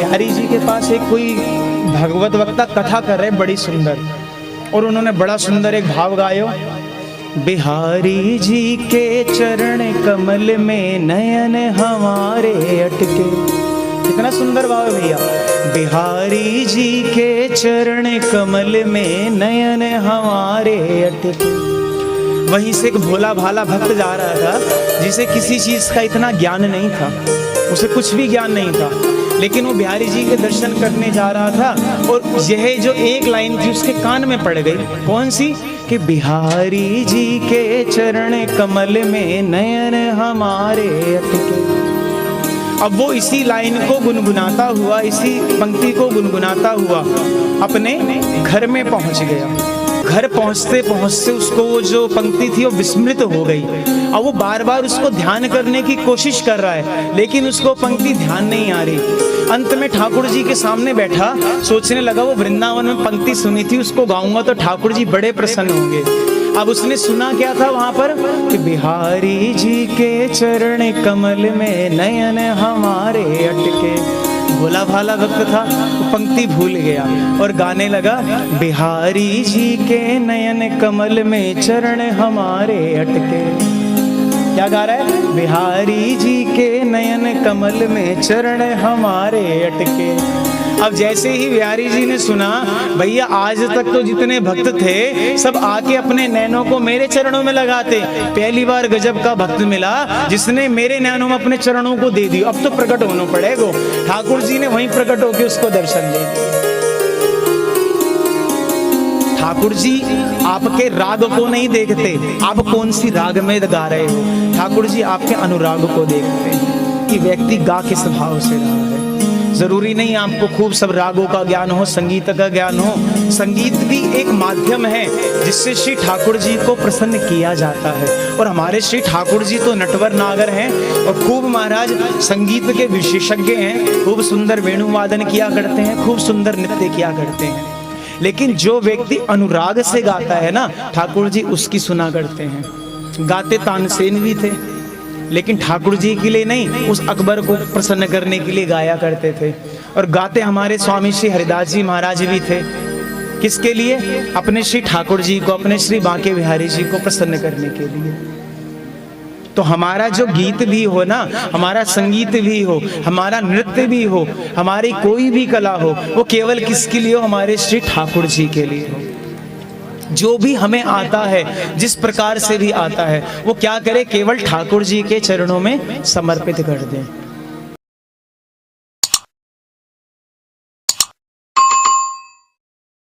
बिहारी जी के पास एक कोई भगवत वक्ता कथा कर रहे बड़ी सुंदर, और उन्होंने बड़ा सुंदर एक भाव गायो। बिहारी जी के चरण कमल में नयन हमारे अटके। कितना सुंदर भाव है भैया। बिहारी जी के चरण कमल में नयन हमारे अटके। वहीं से एक भोला भाला भक्त जा रहा था जिसे किसी चीज का इतना ज्ञान नहीं था, उसे कुछ भी ज्ञान नहीं था, लेकिन वो बिहारी जी के दर्शन करने जा रहा था और यह जो एक लाइन थी उसके कान में पड़ गई। कौन सी? कि बिहारी जी के चरण कमल में नयन हमारे अटके। अब वो इसी लाइन को गुनगुनाता हुआ, इसी पंक्ति को गुनगुनाता हुआ अपने घर में पहुंच गया। घर पहुंचते पहुंचते उसको वो जो पंक्ति थी वो विस्मृत हो गई। अब वो बार बार उसको ध्यान करने की कोशिश कर रहा है, लेकिन उसको पंक्ति ध्यान नहीं आ रही। अंत में ठाकुर जी के सामने बैठा, सोचने लगा वो वृंदावन में पंक्ति सुनी थी, उसको गाऊंगा तो ठाकुर जी बड़े प्रसन्न होंगे। अब उसने सुना क्या था वहां पर? कि बिहारी जी के चरण कमल में नयन हमारे अटके। भोला भाला भक्त था, वो पंक्ति भूल गया और गाने लगा, बिहारी जी के नयन कमल में चरण हमारे अटके। क्या गा रहा है? बिहारी जी के नयन कमल में चरण हमारे अटके। अब जैसे ही बिहारी जी ने सुना, भैया आज तक तो जितने भक्त थे सब आके अपने नैनों को मेरे चरणों में लगाते, पहली बार गजब का भक्त मिला जिसने मेरे नैनों में अपने चरणों को दे दिया, अब तो प्रकट होना पड़ेगा। ठाकुर जी ने वहीं प्रकट होकर उसको दर्शन दे दिया। ठाकुर जी आपके राग को नहीं देखते, आप कौन सी राग में गा रहे हो। ठाकुर जी आपके अनुराग को देखते हैं कि व्यक्ति गा किस भाव से रहा है। जरूरी नहीं आपको खूब सब रागों का ज्ञान हो, संगीत का ज्ञान हो। संगीत भी एक माध्यम है जिससे श्री ठाकुर जी को प्रसन्न किया जाता है। और हमारे श्री ठाकुर जी तो नटवर नागर हैं और खूब महाराज संगीत के विशेषज्ञ हैं, खूब सुंदर वेणुवादन किया करते हैं, खूब सुंदर नृत्य किया करते हैं। लेकिन जो व्यक्ति अनुराग से गाता है ना, ठाकुर जी उसकी सुना करते हैं। गाते तानसेन भी थे, लेकिन ठाकुर जी के लिए नहीं, उस अकबर को प्रसन्न करने के लिए गाया करते थे। और गाते हमारे स्वामी श्री हरिदास जी महाराज भी थे। किसके लिए? अपने श्री ठाकुर जी को, अपने श्री बांके बिहारी जी को प्रसन्न करने के लिए। तो हमारा जो गीत भी हो ना, हमारा संगीत भी हो, हमारा नृत्य भी हो, हमारी कोई भी कला हो, वो केवल किसके लिए हो? हमारे श्री ठाकुर जी के लिए हो। जो भी हमें आता है, जिस प्रकार से भी आता है, वो क्या करे? केवल ठाकुर जी के चरणों में समर्पित कर दें।